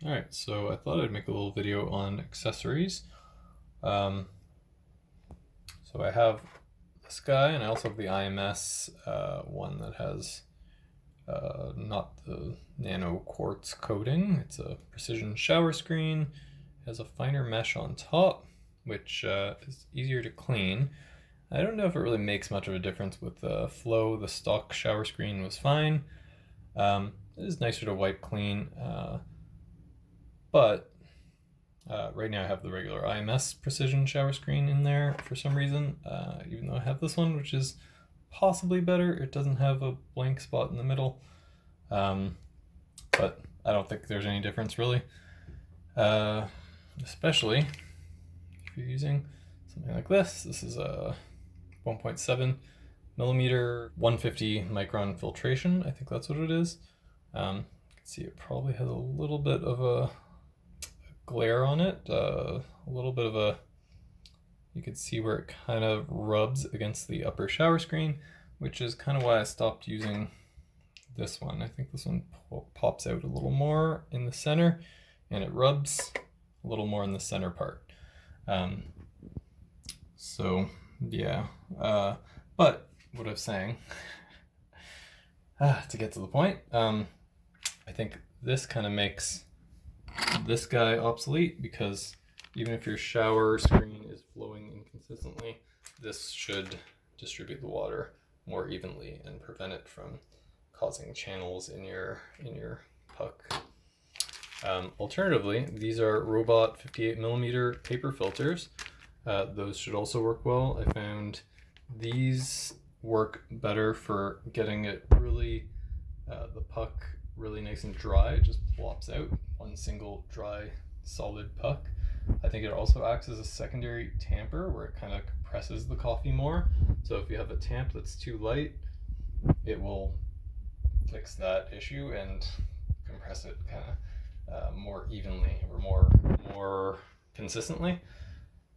Alright, so I thought I'd make a little video on accessories. So I have this guy, and I also have the IMS one that has not the nano quartz coating. It's a precision shower screen. It has a finer mesh on top, which is easier to clean. I don't know if it really makes much of a difference with the flow. The stock shower screen was fine. It is nicer to wipe clean. But right now I have the regular IMS precision shower screen in there for some reason, even though I have this one, which is possibly better. It doesn't have a blank spot in the middle, but I don't think there's any difference really, especially if you're using something like this. This is a 1.7 millimeter 150 micron filtration. I think that's what it is. You can see it probably has a little bit of a glare on it, a little bit of a, you can see where it kind of rubs against the upper shower screen, which is kind of why I stopped using this one. I think this one pops out a little more in the center, and it rubs a little more in the center part. So yeah, but what I was saying, to get to the point, I think this kind of makes this guy obsolete, because even if your shower screen is flowing inconsistently, this should distribute the water more evenly and prevent it from causing channels in your puck. Alternatively, these are robot 58 millimeter paper filters. Those should also work well. I found these work better for getting it really, the puck really nice and dry. It just plops out one single dry solid puck. I think it also acts as a secondary tamper where it kind of compresses the coffee more. So if you have a tamp that's too light, it will fix that issue and compress it kind of more evenly or more consistently,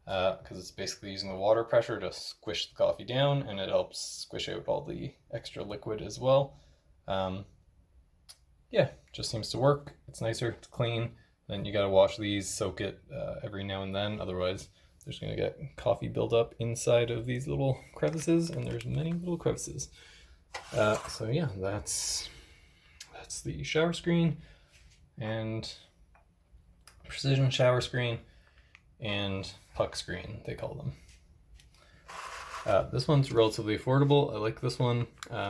because it's basically using the water pressure to squish the coffee down, and it helps squish out all the extra liquid as well. Yeah, just seems to work. It's nicer, it's clean. Then you gotta wash these, soak it every now and then, otherwise there's gonna get coffee buildup inside of these little crevices, and there's many little crevices. So yeah, that's the shower screen and precision shower screen and puck screen, they call them. This one's relatively affordable. I like this one.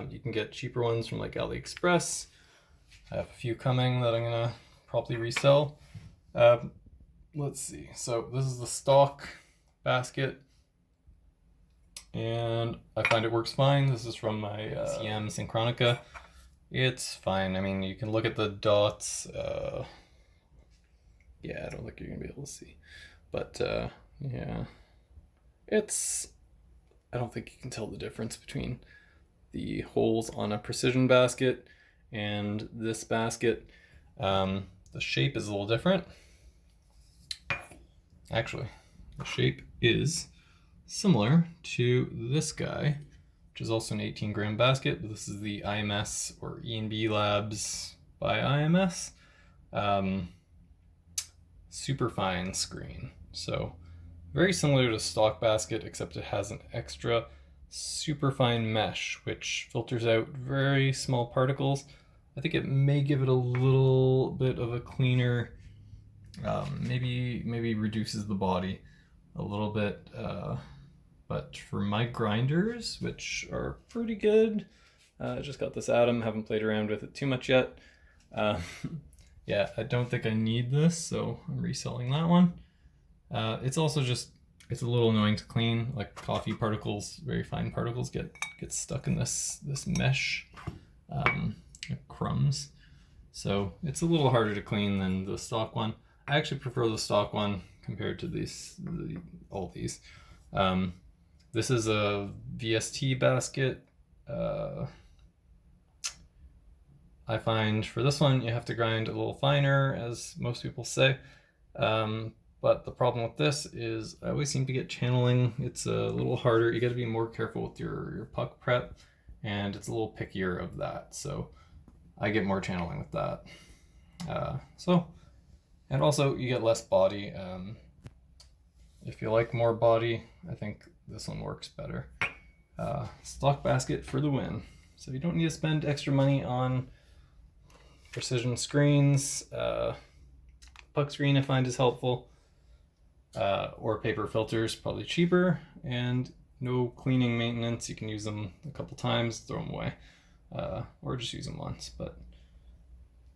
You can get cheaper ones from like AliExpress. I have a few coming that I'm gonna probably resell. Let's see. So this is the stock basket, and I find it works fine. This is from my CM Synchronica. It's fine. I mean, you can look at the dots. Yeah, I don't think you're gonna be able to see, but yeah, I don't think you can tell the difference between the holes on a precision basket and this basket. The shape is a little different. Actually, the shape is similar to this guy, which is also an 18 gram basket, but this is the IMS or E&B Labs by IMS superfine screen. So very similar to stock basket, except it has an extra superfine mesh which filters out very small particles. I think it may give it a little bit of a cleaner, maybe reduces the body a little bit, but for my grinders, which are pretty good, I just got this Atom, haven't played around with it too much yet. Yeah, I don't think I need this, so I'm reselling that one. It's also just, it's a little annoying to clean, like coffee particles, very fine particles get stuck in this mesh, crumbs. So it's a little harder to clean than the stock one. I actually prefer the stock one compared to all these. This is a VST basket. I find for this one you have to grind a little finer, as most people say. But the problem with this is I always seem to get channeling. It's a little harder. You got to be more careful with your puck prep, and it's a little pickier of that. So I get more channeling with that. So And also you get less body. If you like more body, I think this one works better. Stock basket for the win. So you don't need to spend extra money on precision screens. Puck screen I find is helpful. Or paper filters, probably cheaper, and no cleaning maintenance. You can use them a couple times, throw them away, or just use them once, but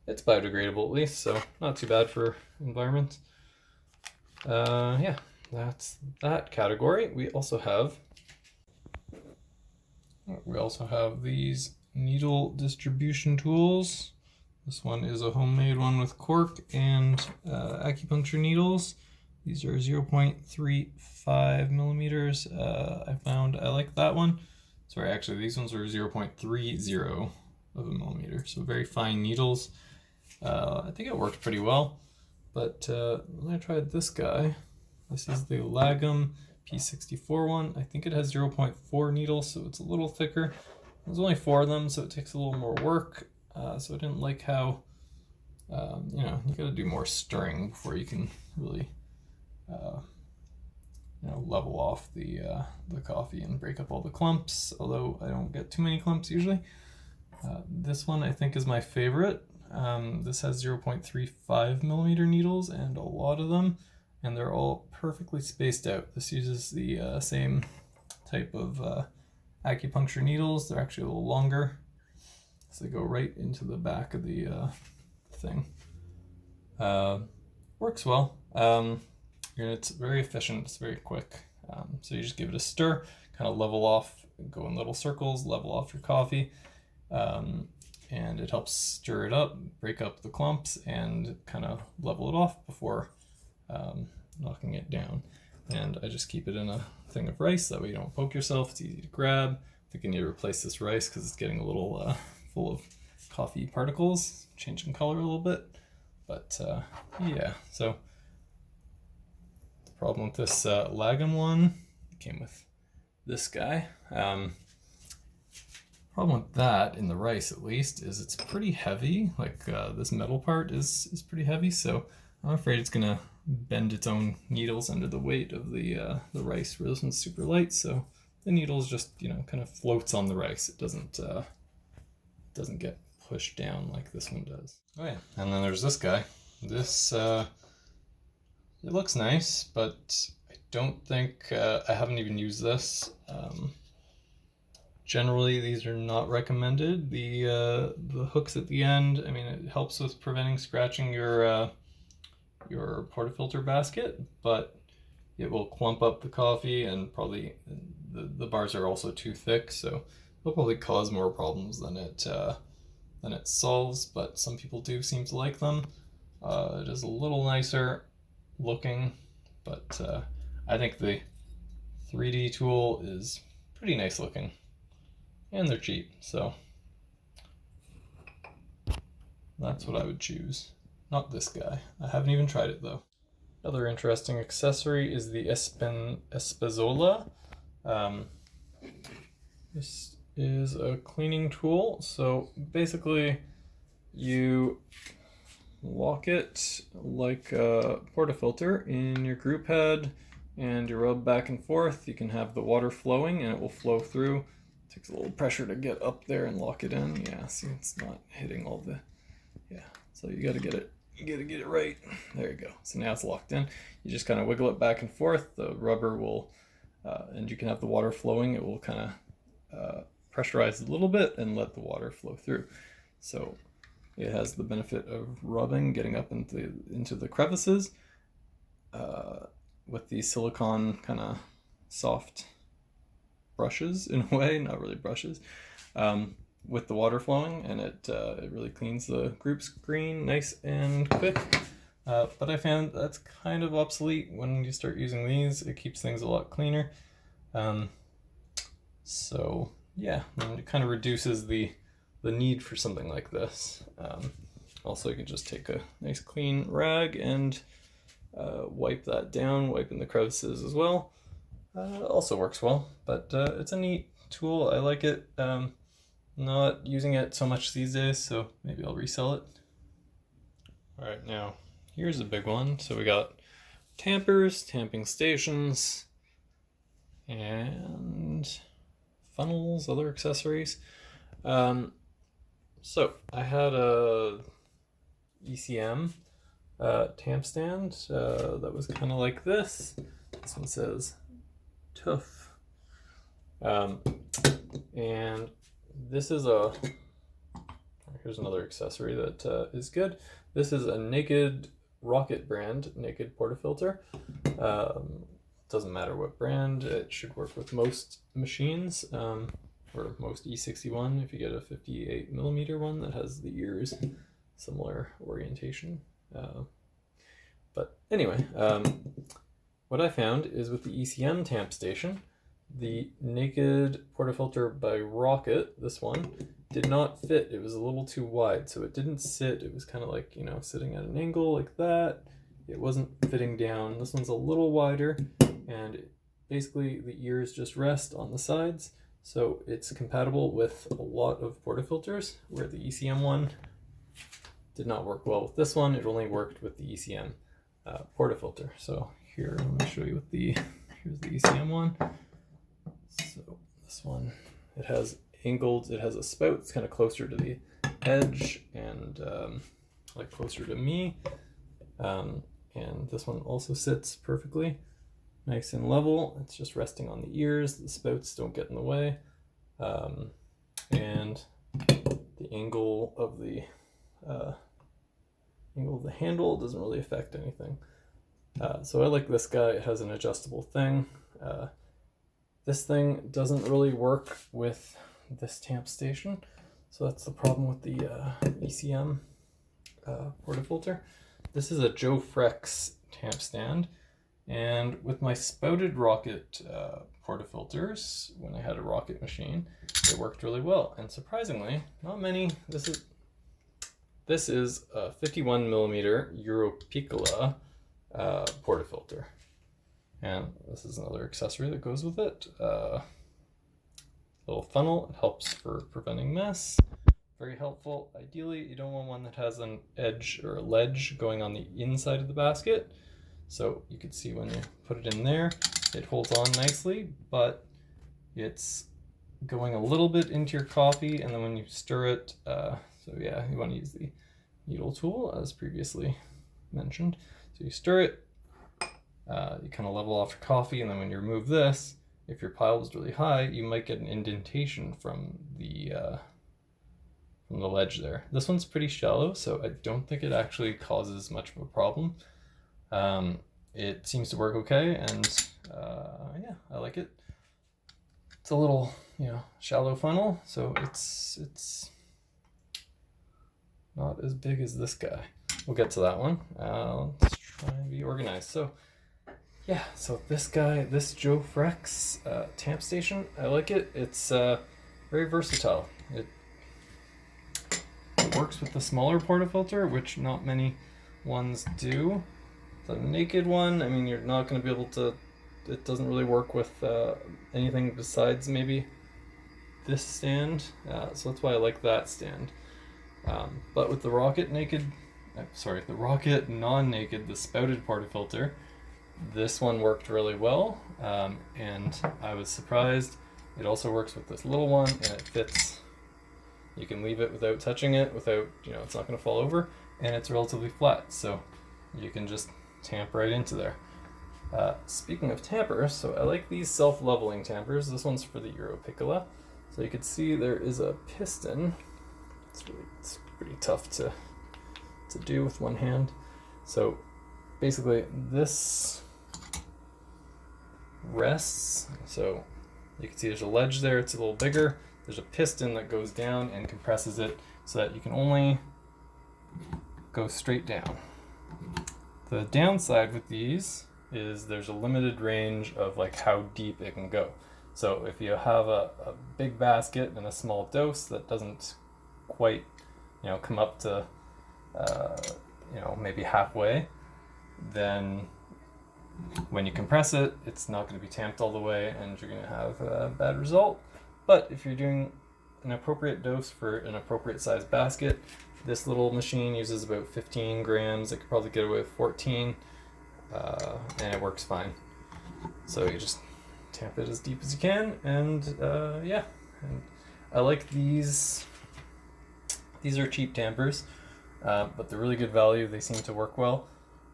it's biodegradable at least, so not too bad for environment. Yeah, that's that category. We also have these needle distribution tools. This one is a homemade one with cork and acupuncture needles. These are 0.35 millimeters. I found I like that one. Sorry, actually these ones are 0.30 of a millimeter, so very fine needles. I think it worked pretty well, but when I tried this guy, this is the Lagom P64 one. I think it has 0.4 needles, so it's a little thicker. There's only 4 of them, so it takes a little more work. So I didn't like how, you know, you gotta do more stirring before you can really you know, level off the coffee and break up all the clumps, although I don't get too many clumps usually. This one I think is my favorite. This has 0.35 millimeter needles and a lot of them, and they're all perfectly spaced out. This uses the same type of acupuncture needles. They're actually a little longer, so they go right into the back of the thing. Works well. And it's very efficient, it's very quick. So you just give it a stir, kind of level off, go in little circles, level off your coffee, and it helps stir it up, break up the clumps, and kind of level it off before knocking it down. And I just keep it in a thing of rice, that way you don't poke yourself, it's easy to grab. I think I need to replace this rice because it's getting a little full of coffee particles, changing color a little bit. But yeah, so problem with this Lagom one, it came with this guy. Problem with that, in the rice at least, is it's pretty heavy. Like this metal part is pretty heavy, so I'm afraid it's gonna bend its own needles under the weight of the rice, where this one's super light, so the needles just, you know, kind of floats on the rice. It doesn't get pushed down like this one does. Oh yeah, and then there's this guy. This it looks nice, but I don't think, I haven't even used this. Generally, these are not recommended. The hooks at the end, I mean, it helps with preventing scratching your portafilter basket, but it will clump up the coffee, and probably the bars are also too thick, so it'll probably cause more problems than it solves, but some people do seem to like them. It is a little nicer looking, but I think the 3D tool is pretty nice looking, and they're cheap, so that's what I would choose. Not this guy. I haven't even tried it though. Another interesting accessory is the Espazzola. This is a cleaning tool, so basically you lock it like a portafilter in your group head, and you rub back and forth. You can have the water flowing and it will flow through. It takes a little pressure to get up there and lock it in. Yeah, see, it's not hitting all the, yeah, so you gotta get it right. There you go. So now it's locked in. You just kind of wiggle it back and forth. The rubber will, and you can have the water flowing. It will kind of pressurize a little bit and let the water flow through. So it has the benefit of rubbing, getting up into the crevices with these silicone kind of soft brushes, in a way, not really brushes, with the water flowing, and it really cleans the group screen nice and quick. But I found that's kind of obsolete when you start using these. It keeps things a lot cleaner. So yeah, and it kind of reduces the need for something like this. Also, you can just take a nice clean rag and wipe that down, wipe in the crevices as well. Also works well, but it's a neat tool. I like it. Not using it so much these days, so maybe I'll resell it. Alright, now here's a big one. So we got tampers, tamping stations, and funnels, other accessories. So I had a ECM tamp stand that was kind of like this. This one says tough. And this is here's another accessory that is good. This is a Naked Rocket brand, Naked Portafilter. Doesn't matter what brand, it should work with most machines, or most E61 if you get a 58mm one that has the ears, similar orientation. But anyway, what I found is with the ECM tamp station, the Naked Portafilter by Rocket, this one, did not fit. It was a little too wide, so it didn't sit. It was kind of like, you know, sitting at an angle like that. It wasn't fitting down. This one's a little wider, and basically the ears just rest on the sides, so it's compatible with a lot of portafilters, where the ECM one did not work well with this one. It only worked with the ECM portafilter. So here, let me show you what here's the ECM one. So this one, it has angled, it has a spout that's kind of closer to the edge and like closer to me. And this one also sits perfectly nice and level. It's just resting on the ears. The spouts don't get in the way. And the angle of the handle doesn't really affect anything. So I like this guy. It has an adjustable thing. This thing doesn't really work with this tamp station, so that's the problem with the ECM portafilter. This is a Joe Frex tamp stand, and with my spouted Rocket portafilters, when I had a Rocket machine, it worked really well. And surprisingly, not many. This is a 51mm Euro Piccola portafilter. And this is another accessory that goes with it. Little funnel, it helps for preventing mess. Very helpful. Ideally, you don't want one that has an edge or a ledge going on the inside of the basket. So you can see when you put it in there, it holds on nicely, but it's going a little bit into your coffee, and then when you stir it, so yeah, you want to use the needle tool as previously mentioned. So you stir it, you kind of level off your coffee, and then when you remove this, if your pile is really high, you might get an indentation from the ledge there. This one's pretty shallow, so I don't think it actually causes much of a problem. It seems to work okay, and yeah, I like it. It's a little, you know, shallow funnel, so it's not as big as this guy. We'll get to that one. Let's try and be organized. So yeah, so this guy, this Joe Frex tamp station, I like it. It's very versatile. It works with the smaller portafilter, which not many ones do. The Naked one, I mean, you're not going to be able to, it doesn't really work with anything besides maybe this stand, so that's why I like that stand. But with the Rocket the Rocket non-naked, the spouted portafilter, this one worked really well, and I was surprised. It also works with this little one, and it fits. You can leave it without touching it, without, you know, it's not going to fall over, and it's relatively flat, so you can just tamp right into there. Speaking of tampers, so I like these self-leveling tampers. This one's for the Euro Piccola. So you can see there is a piston. It's pretty tough to do with one hand. So basically this rests, so you can see there's a ledge there, it's a little bigger. There's a piston that goes down and compresses it so that you can only go straight down. The downside with these is there's a limited range of like how deep it can go. So if you have a big basket and a small dose that doesn't quite, you know, come up to you know, maybe halfway, then when you compress it, it's not going to be tamped all the way, and you're going to have a bad result. But if you're doing an appropriate dose for an appropriate size basket, This little machine uses about 15 grams. I could probably get away with 14, and it works fine. So you just tamp it as deep as you can, and yeah. And I like these. These are cheap tampers, but they're really good value. They seem to work well.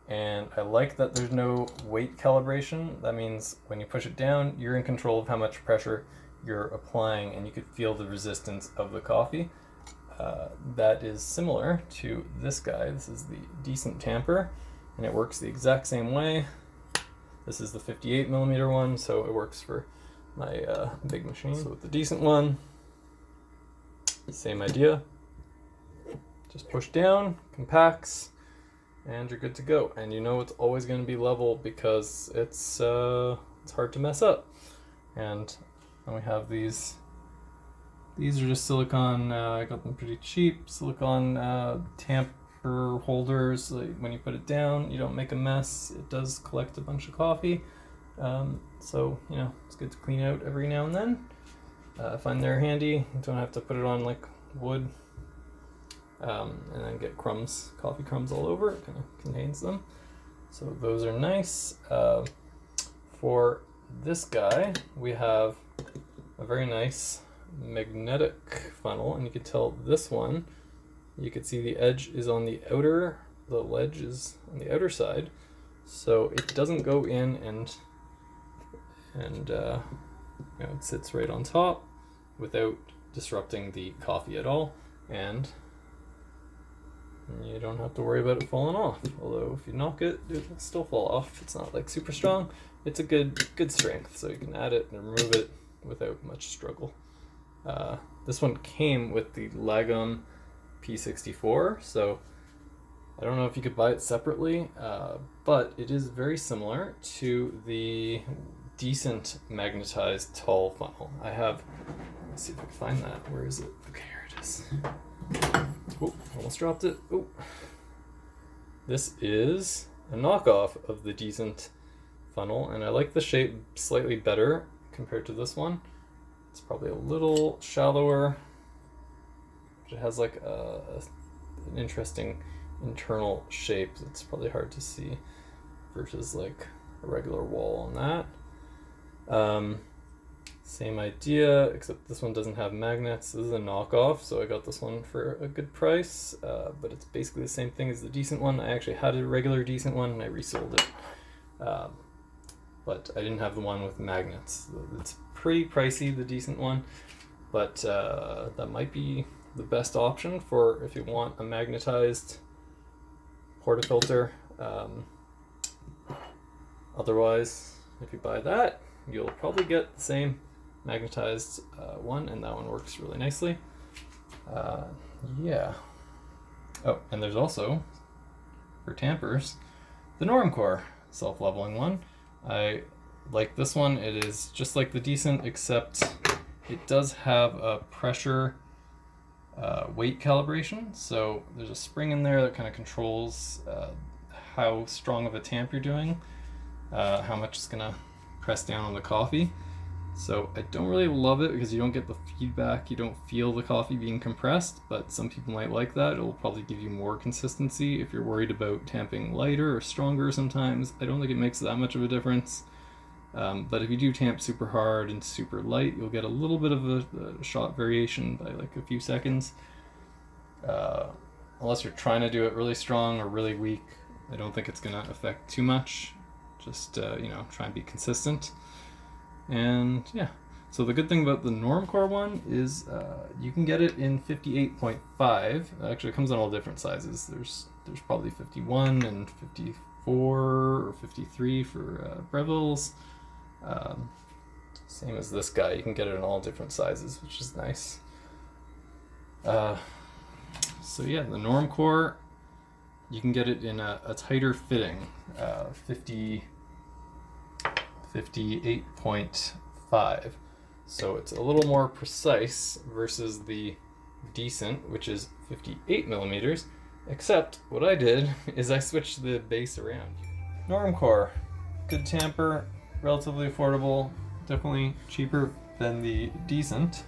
And I like that there's no weight calibration. That means when you push it down, you're in control of how much pressure you're applying, and you could feel the resistance of the coffee. That is similar to this guy. This is the Decent Tamper, and it works the exact same way. This is the 58 millimeter one, so it works for my big machine. So with the Decent one, same idea. Just push down, compacts, and you're good to go. And you know it's always going to be level because it's hard to mess up. And then we have these. These are just silicone. I got them pretty cheap. Silicone tamper holders. Like when you put it down, you don't make a mess. It does collect a bunch of coffee. So you know it's good to clean out every now and then. I find they're handy. You don't have to put it on like wood. And then get crumbs, coffee crumbs all over. It kind of contains them. So those are nice. For this guy, we have a very nice magnetic funnel, and you can tell this one, you can see the edge is on the outer, the ledge is on the outer side, so it doesn't go in and you know, it sits right on top without disrupting the coffee at all, and you don't have to worry about it falling off. Although if you knock it, it will still fall off. It's not like super strong. It's a good strength, so you can add it and remove it without much struggle. This one came with the Lagom P64, so I don't know if you could buy it separately, but it is very similar to the Decent magnetized tall funnel. I have, let's see if I can find that. Where is it? Okay, here it is. Oh, almost dropped it. Oh. This is a knockoff of the Decent funnel, and I like the shape slightly better compared to this one. It's probably a little shallower, but it has like an interesting internal shape that's probably hard to see versus like a regular wall on that. Same idea, except this one doesn't have magnets. This is a knockoff, so I got this one for a good price, but it's basically the same thing as the Decent one. I actually had a regular Decent one and I resold it, but I didn't have the one with magnets. It's pretty pricey, the Decent one, but that might be the best option for if you want a magnetized portafilter. Otherwise, if you buy that, you'll probably get the same magnetized one, and that one works really nicely. Yeah. Oh, and there's also, for Tampers, the Normcore self-leveling one. I like this one. It is just like the Decent, except it does have a pressure weight calibration. So there's a spring in there that kind of controls how strong of a tamp you're doing, how much it's gonna press down on the coffee. So I don't really love it because you don't get the feedback, you don't feel the coffee being compressed, but some people might like that. It'll probably give you more consistency if you're worried about tamping lighter or stronger sometimes. I don't think it makes that much of a difference. But if you do tamp super hard and super light, you'll get a little bit of a shot variation by like a few seconds. Unless you're trying to do it really strong or really weak, I don't think it's gonna affect too much. Just you know, try and be consistent. And yeah, so the good thing about the Normcore one is you can get it in 58.5. Actually, it comes in all different sizes. There's probably 51 and 54 or 53 for Breville's. Same as this guy, you can get it in all different sizes, which is nice. So yeah, the Normcore, you can get it in a tighter fitting, 58.5. So it's a little more precise versus the Decent, which is 58 millimeters, except what I did is I switched the base around. Normcore, good tamper, relatively affordable, definitely cheaper than the Decent.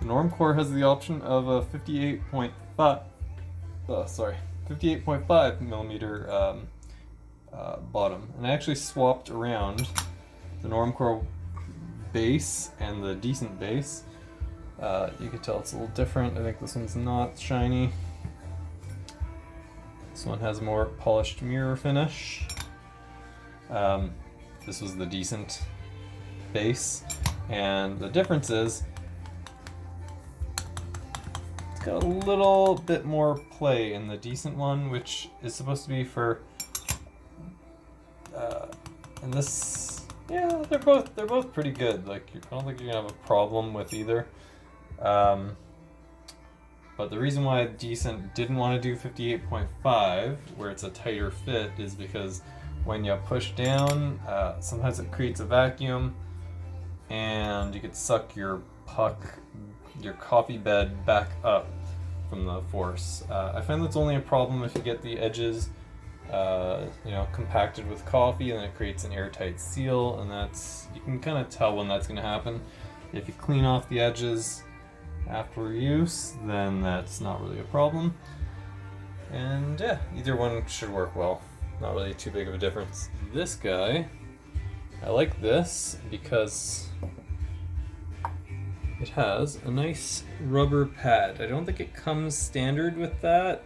The Normcore has the option of a 58.5 millimeter bottom, and I actually swapped around the Normcore base and the Decent base. You can tell it's a little different. I think this one's not shiny. This one has more polished mirror finish. This was the Decent base, and the difference is it's got a little bit more play in the Decent one, which is supposed to be for and this, yeah, they're both pretty good. Like, I don't think you're gonna have a problem with either. But the reason why Decent didn't want to do 58.5, where it's a tighter fit, is because when you push down, sometimes it creates a vacuum, and you could suck your coffee bed back up from the force. I find that's only a problem if you get the edges, compacted with coffee, and then it creates an airtight seal, and you can kind of tell when that's going to happen. If you clean off the edges after use, then that's not really a problem. And yeah, either one should work well. Not really too big of a difference. This guy, I like this because it has a nice rubber pad. I don't think it comes standard with that.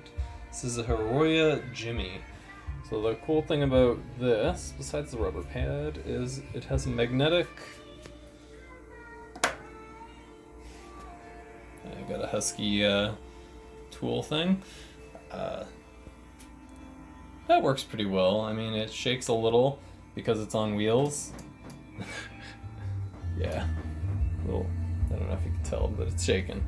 This is a Hiroya Jimmy. So the cool thing about this, besides the rubber pad, is it has a magnetic. I got a Husky tool thing. That works pretty well. I mean, it shakes a little because it's on wheels. Yeah, I don't know if you can tell, but it's shaking.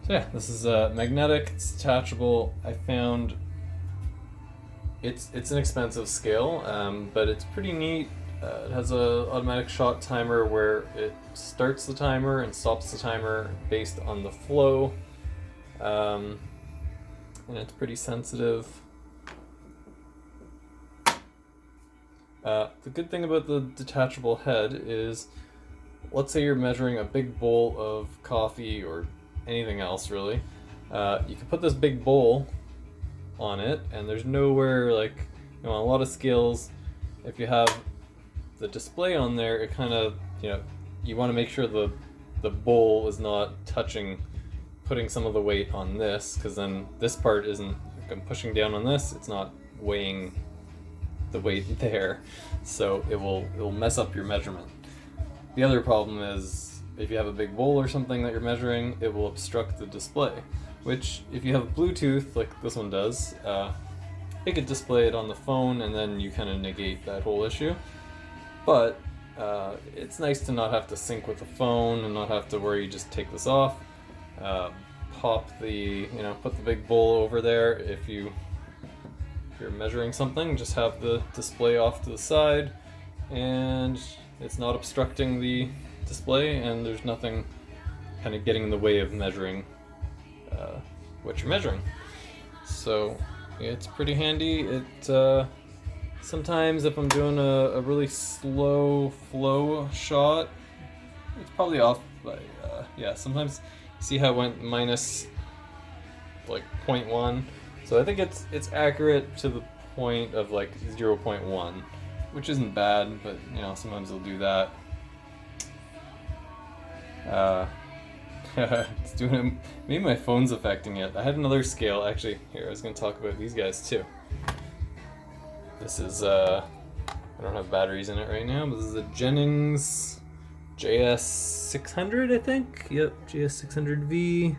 So yeah, this is magnetic, it's detachable. I found it's an expensive scale, but it's pretty neat. It has a automatic shot timer where it starts the timer and stops the timer based on the flow. And it's pretty sensitive. The good thing about the detachable head is, let's say you're measuring a big bowl of coffee or anything else really. You can put this big bowl on it, and there's nowhere, like, on a lot of scales, if you have the display on there, it kind of, you want to make sure the bowl is not putting some of the weight on this, because then this part isn't, if I'm pushing down on this, it's not weighing the weight there, so it will mess up your measurement. The other problem is, if you have a big bowl or something that you're measuring, it will obstruct the display, which if you have Bluetooth like this one does, it could display it on the phone, and then you kind of negate that whole issue. But it's nice to not have to sync with the phone and not have to worry. You just take this off, put the big bowl over there. If you're measuring something, just have the display off to the side, and it's not obstructing the display, and there's nothing kind of getting in the way of measuring what you're measuring. So it's pretty handy. It sometimes if I'm doing a really slow flow shot, it's probably off by sometimes see how it went minus like 0.1. So I think it's accurate to the point of like 0.1, which isn't bad, but sometimes it'll do that. It's doing it. Maybe my phone's affecting it. I had another scale actually. Here, I was going to talk about these guys too. This is I don't have batteries in it right now, but this is a Jennings JS600, I think. Yep, JS600V.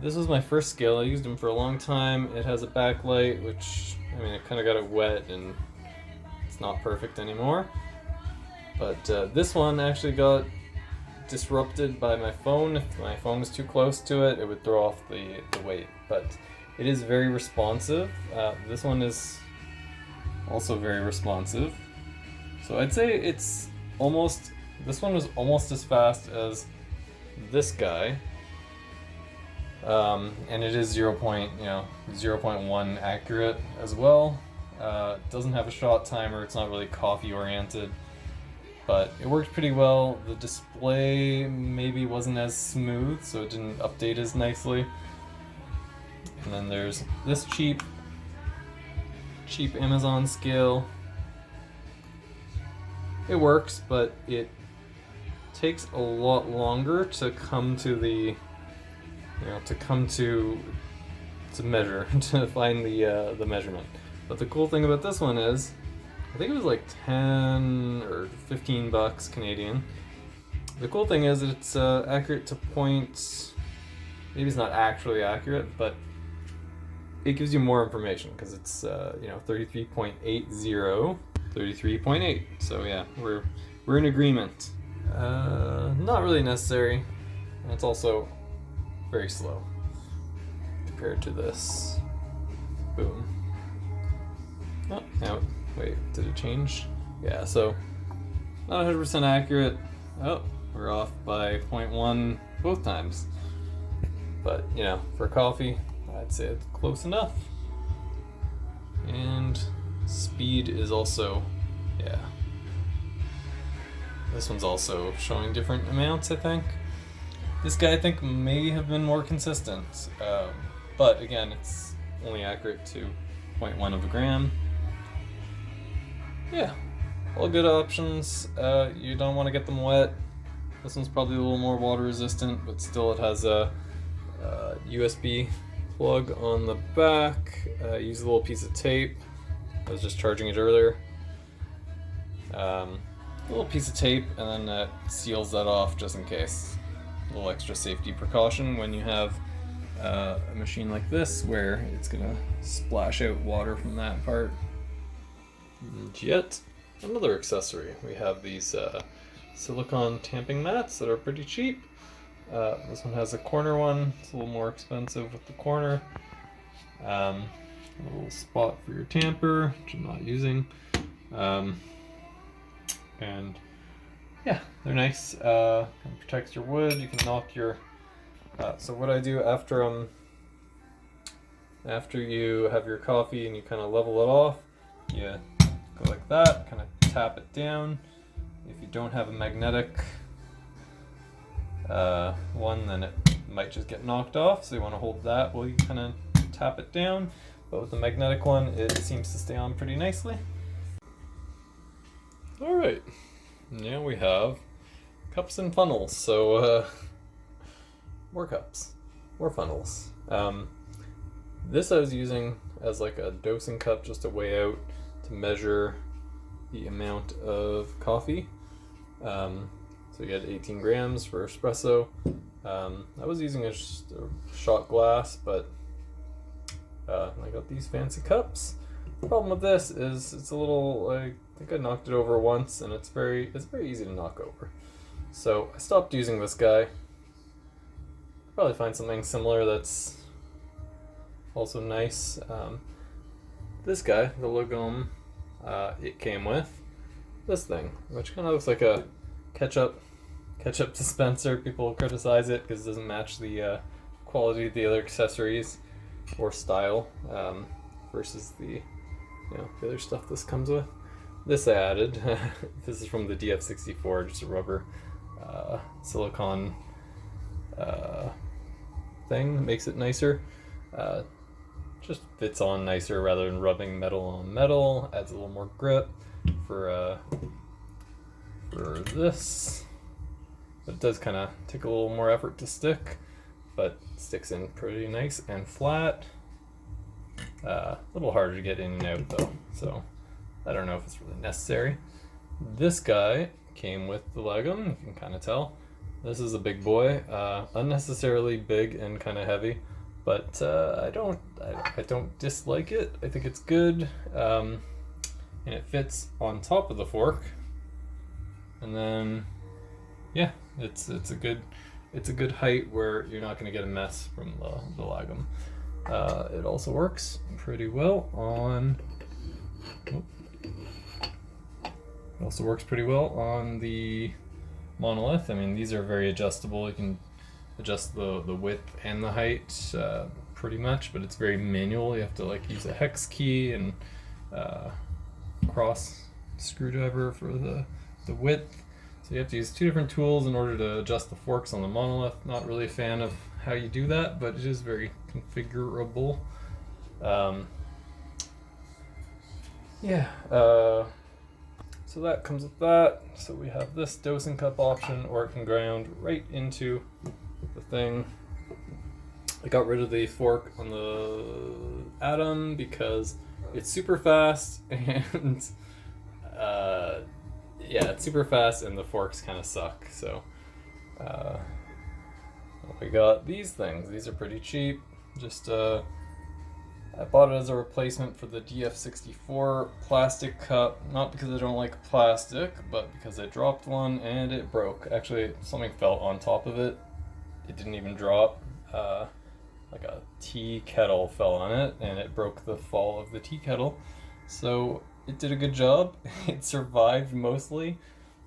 This was my first scale. I used them for a long time. It has a backlight, which, it kind of got it wet and it's not perfect anymore. But this one actually got disrupted by my phone. If my phone was too close to it, it would throw off the weight. But it is very responsive. This one is also very responsive. So I'd say this one was almost as fast as this guy. And it is 0.1 accurate as well. It doesn't have a shot timer. It's not really coffee oriented. but it worked pretty well. The display maybe wasn't as smooth, so it didn't update as nicely. And then there's this cheap Amazon scale. It works, but it takes a lot longer to come to the, to measure, to find the measurement. But the cool thing about this one is, I think it was like 10 or 15 bucks Canadian. The cool thing is that it's accurate to points. Maybe it's not actually accurate, but it gives you more information because it's 33.80, 33.8. So yeah, we're in agreement. Not really necessary. And it's also very slow compared to this. Boom. Oh, now, wait, did it change? Yeah, so not 100% accurate. Oh, we're off by 0.1 both times. But, for coffee, I'd say it's close enough. And speed is also, yeah. This one's also showing different amounts, I think. This guy, I think, may have been more consistent. But again, it's only accurate to 0.1 of a gram. Yeah, all good options. You don't want to get them wet. This one's probably a little more water resistant, but still it has a USB plug on the back. Use a little piece of tape. I was just charging it earlier. A little piece of tape, and then that seals that off just in case. A little extra safety precaution when you have a machine like this where it's gonna splash out water from that part. And yet another accessory. We have these silicone tamping mats that are pretty cheap. This one has a corner one. It's a little more expensive with the corner. A little spot for your tamper, which I'm not using. And yeah, they're nice. Kind of protects your wood. You can knock your. So what I do after you have your coffee and you kind of level it off, you go like that, kind of tap it down. If you don't have a magnetic one, then it might just get knocked off. So you want to hold that while you kind of tap it down. But with the magnetic one, it seems to stay on pretty nicely. All right, now we have cups and funnels. So more cups, more funnels. This I was using as like a dosing cup, just to weigh out, to measure the amount of coffee. So you get 18 grams for espresso. I was using a shot glass, but I got these fancy cups. The problem with this is it's a little, I think I knocked it over once, and it's very easy to knock over. So I stopped using this guy. Probably find something similar that's also nice. This guy, the Lagom, it came with this thing, which kind of looks like a ketchup dispenser. People criticize it because it doesn't match the quality of the other accessories or style versus the the other stuff this comes with. This I added. This is from the DF64, just a rubber silicone thing. Makes it nicer. Just fits on nicer rather than rubbing metal on metal. Adds a little more grip for this. But it does kind of take a little more effort to stick, but sticks in pretty nice and flat. A little harder to get in and out though, so I don't know if it's really necessary. This guy came with the Legum, you can kind of tell. This is a big boy, unnecessarily big and kind of heavy, but I don't dislike it. I think it's good, and it fits on top of the fork. And then, yeah, it's a good height where you're not going to get a mess from the Lagom. It also works pretty well on. It also works pretty well on the Monolith. I mean, these are very adjustable. You can adjust the width and the height pretty much, but it's very manual. You have to like use a hex key and cross screwdriver for the the width. So you have to use two different tools in order to adjust the forks on the monolith. Not really a fan of how you do that, but it is very configurable. So that comes with that. So we have this dosing cup option, or it can ground right into the thing. I got rid of the fork on the Atom because it's super fast and it's super fast and the forks kind of suck. So we got these things. These are pretty cheap. Just I bought it as a replacement for the DF64 plastic cup, not because I don't like plastic, but because I dropped one and it broke. Actually, something fell on top of it. It didn't even drop. Like a tea kettle fell on it and it broke the fall of the tea kettle. So it did a good job. It survived mostly.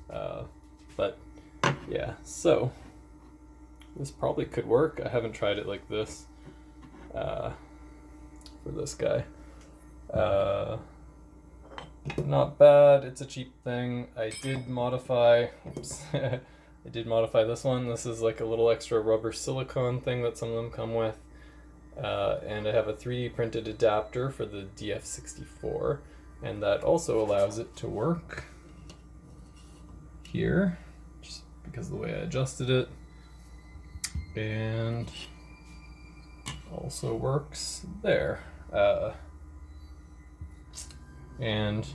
But yeah, so this probably could work. I haven't tried it like this for this guy. Not bad. It's a cheap thing. I did modify I did modify this one. This is like a little extra rubber silicone thing that some of them come with. And I have a 3D printed adapter for the DF64, and that also allows it to work here, just because of the way I adjusted it, and also works there. And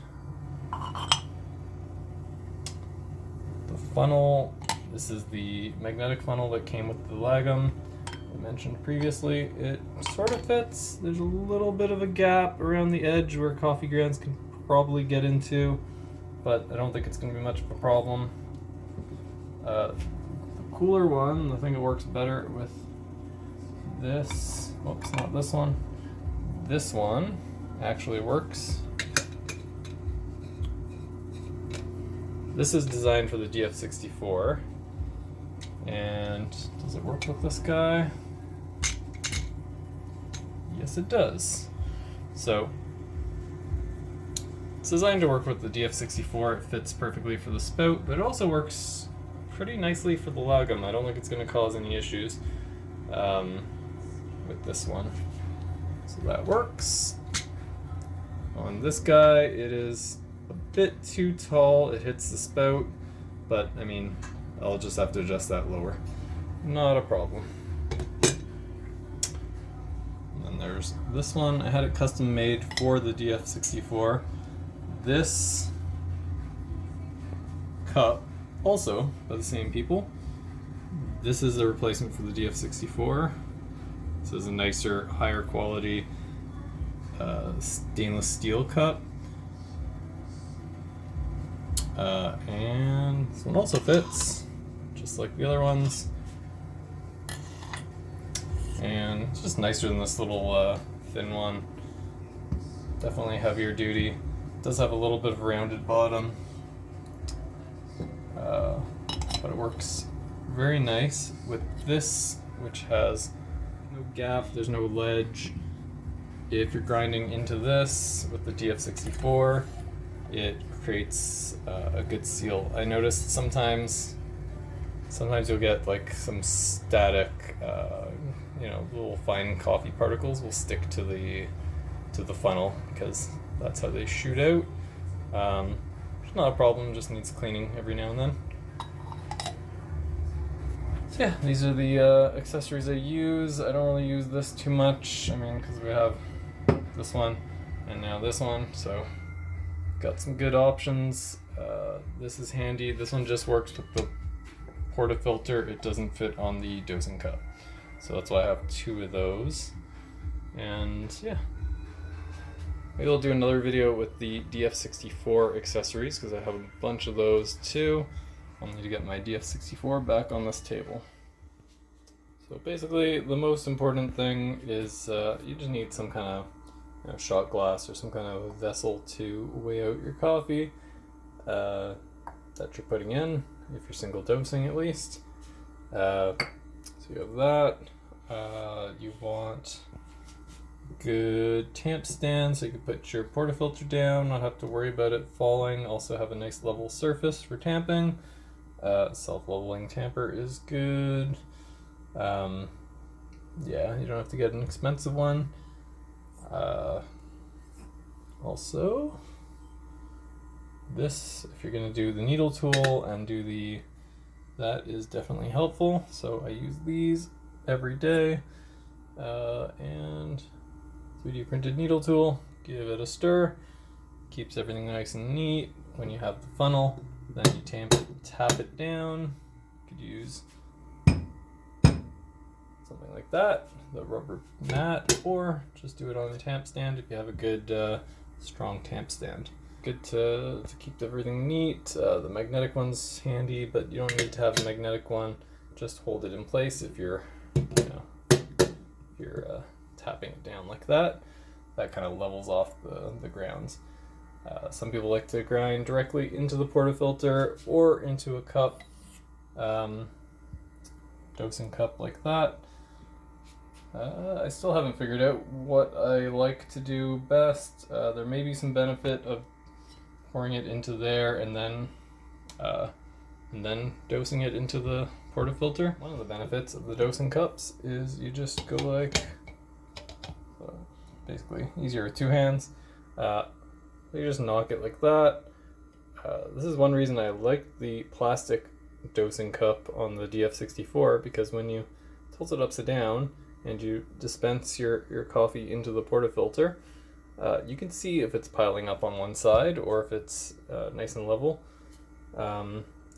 the funnel, this is the magnetic funnel that came with the lagom I mentioned previously. It sort of fits. There's a little bit of a gap around the edge where coffee grounds can probably get into, but I don't think it's going to be much of a problem. The cooler one, the thing that works better with this, oops, not this one. This one actually works. This is designed for the DF64. And does it work with this guy? Yes, it does. So it's designed to work with the DF64. It fits perfectly for the spout, but it also works pretty nicely for the lagom. I don't think it's going to cause any issues with this one. So that works. On this guy, it is a bit too tall. It hits the spout, but I mean, I'll just have to adjust that lower. Not a problem. And then there's this one. I had it custom made for the DF64. This cup, also by the same people. This is a replacement for the DF64. This is a nicer, higher quality stainless steel cup. And this one also fits, just like the other ones. And it's just nicer than this little thin one. Definitely heavier duty. It does have a little bit of a rounded bottom. But it works very nice with this, which has no gap, there's no ledge. If you're grinding into this with the DF64, it creates a good seal. I noticed sometimes you'll get like some static, little fine coffee particles will stick to the funnel because that's how they shoot out. It's not a problem, just needs cleaning every now and then. So yeah, these are the accessories I use. I don't really use this too much. I mean, because we have this one and now this one, so got some good options. This is handy. This one just works with the Portafilter. It doesn't fit on the dosing cup, so that's why I have two of those. And yeah, maybe I'll do another video with the DF64 accessories because I have a bunch of those too. I'll need to get my DF64 back on this table. So basically, the most important thing is you just need some kind of shot glass or some kind of vessel to weigh out your coffee that you're putting in, if you're single dosing at least. So you have that. You want good tamp stand so you can put your portafilter down, not have to worry about it falling. Also have a nice level surface for tamping. Self-leveling tamper is good. Yeah, you don't have to get an expensive one. Also, this, if you're going to do the needle tool and do that is definitely helpful. So I use these every day. And 3D printed needle tool, give it a stir, keeps everything nice and neat. When you have the funnel, then you tap it down. You could use something like that, the rubber mat, or just do it on a tamp stand if you have a good strong tamp stand. Good to keep everything neat. The magnetic one's handy, but you don't need to have a magnetic one. Just hold it in place if you're tapping it down like that. That kind of levels off the grounds. Some people like to grind directly into the portafilter or into a cup, dosing cup like that. I still haven't figured out what I like to do best. There may be some benefit of pouring it into there and then dosing it into the portafilter. One of the benefits of the dosing cups is you just go like, basically easier with two hands. You just knock it like that. This is one reason I like the plastic dosing cup on the DF64, because when you tilt it upside down and you dispense your coffee into the portafilter, you can see if it's piling up on one side or if it's nice and level.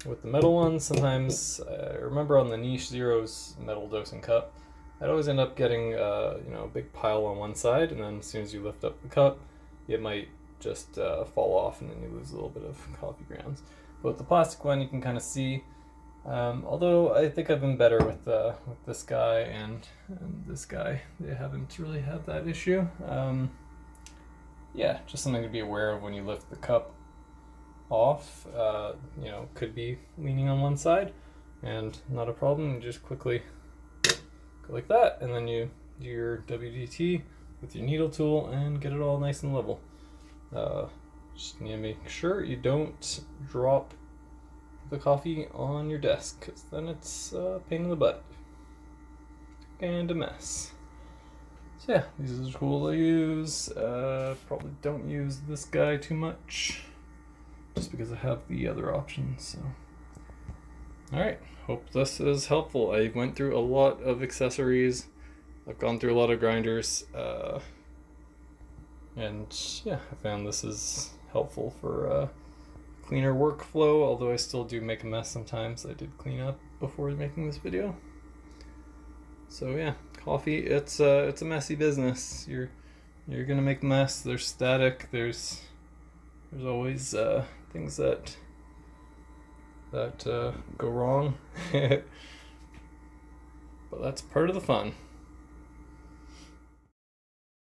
With the metal ones, sometimes I remember on the Niche Zero's metal dosing cup, I'd always end up getting a big pile on one side, and then as soon as you lift up the cup, it might just fall off, and then you lose a little bit of coffee grounds. But with the plastic one, you can kind of see. Although I think I've been better with this guy and this guy. They haven't really had that issue. Yeah, just something to be aware of when you lift the cup off. Could be leaning on one side, and not a problem. You just quickly go like that, and then you do your WDT with your needle tool and get it all nice and level. Just need to make sure you don't drop the coffee on your desk, because then it's a pain in the butt and a mess. So yeah, these are the tools I use. Probably don't use this guy too much, just because I have the other options. So, all right, hope this is helpful. I went through a lot of accessories. I've gone through a lot of grinders, and yeah, I found this is helpful for cleaner workflow, although I still do make a mess sometimes. I did clean up before making this video. So yeah, coffee, it's a messy business. You're gonna make a mess. There's static. There's always things that go wrong. But that's part of the fun.